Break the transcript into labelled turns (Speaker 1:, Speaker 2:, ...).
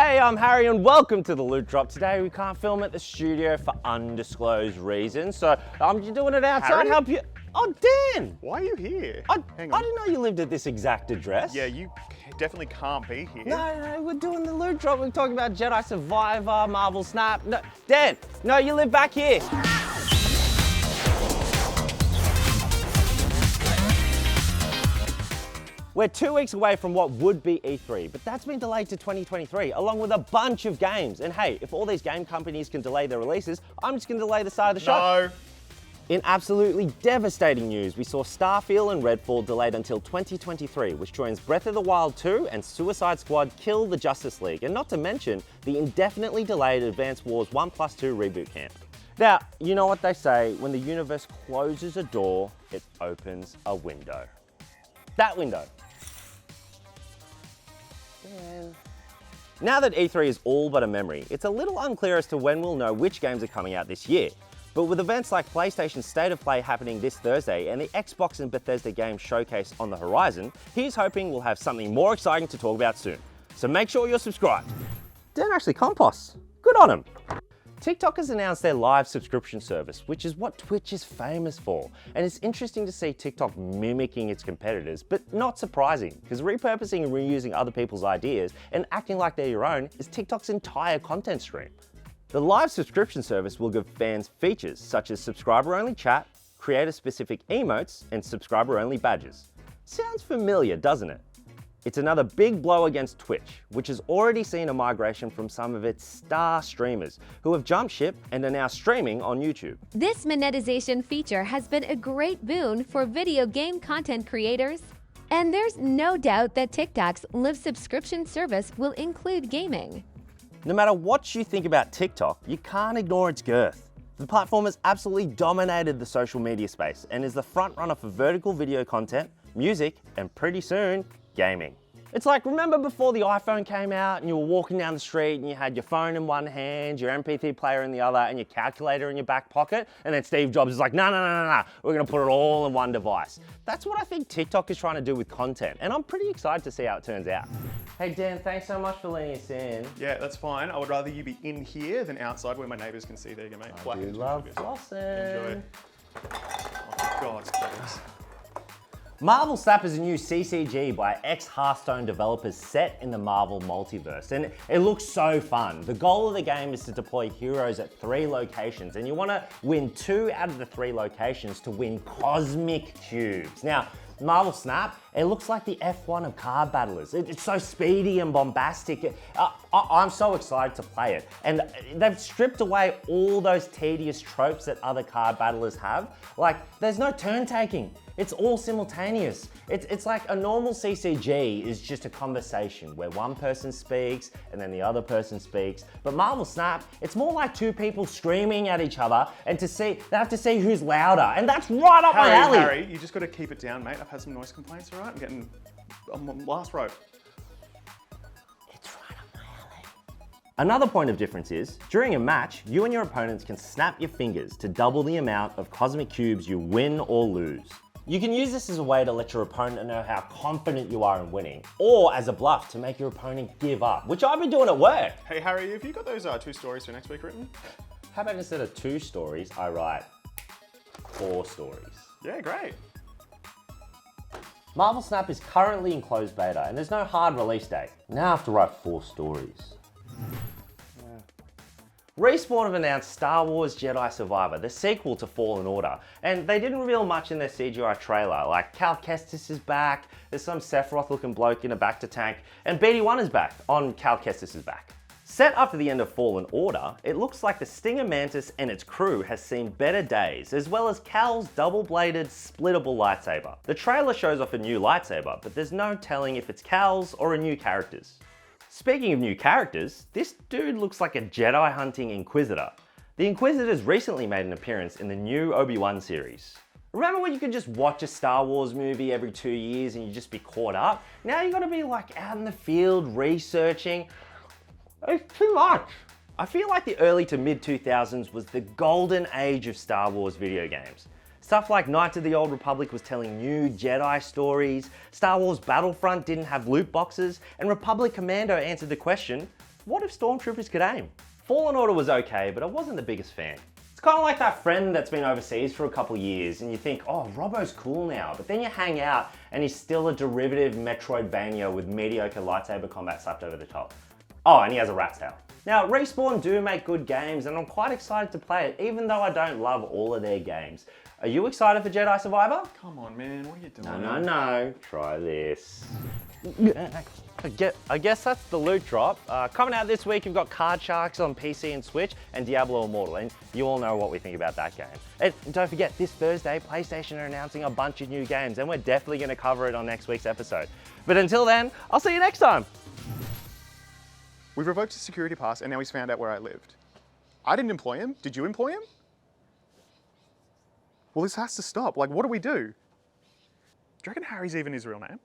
Speaker 1: Hey, I'm Harry and welcome to the Loot Drop. Today we can't film at the studio for undisclosed reasons, so I'm just doing it outside.
Speaker 2: Harry?
Speaker 1: Help you. Oh, Dan!
Speaker 2: Why are you here? Hang
Speaker 1: I
Speaker 2: on.
Speaker 1: didn't know you lived at this exact address.
Speaker 2: Yeah, you definitely can't be here.
Speaker 1: No, we're doing the Loot Drop. We're talking about Jedi Survivor, Marvel Snap. No, Dan, no, you live back here. We're 2 weeks away from what would be E3, but that's been delayed to 2023, along with a bunch of games. And hey, if all these game companies can delay their releases, I'm just gonna delay the start of the show.
Speaker 2: No.
Speaker 1: In absolutely devastating news, we saw Starfield and Redfall delayed until 2023, which joins Breath of the Wild 2 and Suicide Squad Kill the Justice League, and not to mention the indefinitely delayed Advance Wars 1+2 reboot camp. Now, you know what they say, when the universe closes a door, it opens a window. That window. Now that E3 is all but a memory, it's a little unclear as to when we'll know which games are coming out this year. But with events like PlayStation's State of Play happening this Thursday and the Xbox and Bethesda game showcase on the horizon, he's hoping we'll have something more exciting to talk about soon. So make sure you're subscribed. Dan actually composts. Good on him. TikTok has announced their live subscription service, which is what Twitch is famous for. And it's interesting to see TikTok mimicking its competitors, but not surprising, because repurposing and reusing other people's ideas and acting like they're your own is TikTok's entire content stream. The live subscription service will give fans features such as subscriber-only chat, creator-specific emotes, and subscriber-only badges. Sounds familiar, doesn't it? It's another big blow against Twitch, which has already seen a migration from some of its star streamers who have jumped ship and are now streaming on YouTube.
Speaker 3: This monetization feature has been a great boon for video game content creators. And there's no doubt that TikTok's live subscription service will include gaming.
Speaker 1: No matter what you think about TikTok, you can't ignore its girth. The platform has absolutely dominated the social media space and is the frontrunner for vertical video content, music, and pretty soon, gaming. It's like, remember before the iPhone came out and you were walking down the street and you had your phone in one hand, your MP3 player in the other, and your calculator in your back pocket, and then Steve Jobs is like, no, we're gonna put it all in one device. That's what I think TikTok is trying to do with content, and I'm pretty excited to see how it turns out. Hey Dan, thanks so much for letting us in.
Speaker 2: Yeah, that's fine. I would rather you be in here than outside where my neighbours can see. There you go, mate.
Speaker 1: I do love flossing.
Speaker 2: Enjoy. Oh, for God's sakes.
Speaker 1: Marvel Snap is a new CCG by ex-Hearthstone developers set in the Marvel multiverse, and it looks so fun. The goal of the game is to deploy heroes at 3 locations, and you want to win 2 out of the 3 locations to win cosmic cubes. Now, Marvel Snap, it looks like the F1 of card battlers. It's so speedy and bombastic. I'm so excited to play it. And they've stripped away all those tedious tropes that other card battlers have. Like, there's no turn taking. It's all simultaneous. It's like a normal CCG is just a conversation where one person speaks and then the other person speaks. But Marvel Snap, it's more like 2 people screaming at each other and they have to see who's louder. And that's right up my alley.
Speaker 2: Harry, you just got to keep it down, mate. I've had some noise complaints, all right? I'm getting on last rope.
Speaker 1: It's right up my alley. Another point of difference is, during a match, you and your opponents can snap your fingers to double the amount of cosmic cubes you win or lose. You can use this as a way to let your opponent know how confident you are in winning, or as a bluff to make your opponent give up, which I've been doing at work.
Speaker 2: Hey, Harry, have you got those 2 stories for next week written?
Speaker 1: How about instead of 2 stories, I write 4 stories?
Speaker 2: Yeah, great.
Speaker 1: Marvel Snap is currently in closed beta and there's no hard release date. Now I have to write 4 stories. Respawn have announced Star Wars Jedi Survivor, the sequel to Fallen Order, and they didn't reveal much in their CGI trailer, like Cal Kestis is back, there's some Sephiroth looking bloke in a Bacta tank, and BD-1 is back on Cal Kestis' back. Set after the end of Fallen Order, it looks like the Stinger Mantis and its crew has seen better days, as well as Cal's double-bladed, splittable lightsaber. The trailer shows off a new lightsaber, but there's no telling if it's Cal's or a new character's. Speaking of new characters, this dude looks like a Jedi hunting Inquisitor. The Inquisitor's recently made an appearance in the new Obi-Wan series. Remember when you could just watch a Star Wars movie every 2 years and you'd just be caught up? Now you gotta be like out in the field researching. It's too much. I feel like the early to mid 2000s was the golden age of Star Wars video games. Stuff like Knights of the Old Republic was telling new Jedi stories, Star Wars Battlefront didn't have loot boxes, and Republic Commando answered the question, what if Stormtroopers could aim? Fallen Order was okay, but I wasn't the biggest fan. It's kind of like that friend that's been overseas for a couple years and you think, oh, Robbo's cool now, but then you hang out and he's still a derivative Metroidvania with mediocre lightsaber combat slapped over the top. Oh, and he has a rat's tail. Now, Respawn do make good games and I'm quite excited to play it, even though I don't love all of their games. Are you excited for Jedi Survivor?
Speaker 2: Come on, man, what are you doing?
Speaker 1: No. Try this. I guess that's the loot drop. Coming out this week, you've got Card Sharks on PC and Switch and Diablo Immortal, and you all know what we think about that game. And don't forget, this Thursday, PlayStation are announcing a bunch of new games, and we're definitely going to cover it on next week's episode. But until then, I'll see you next time.
Speaker 2: We've revoked his security pass and now he's found out where I lived. I didn't employ him. Did you employ him? Well, this has to stop. Like, what do we do? Do you reckon Harry's even his real name?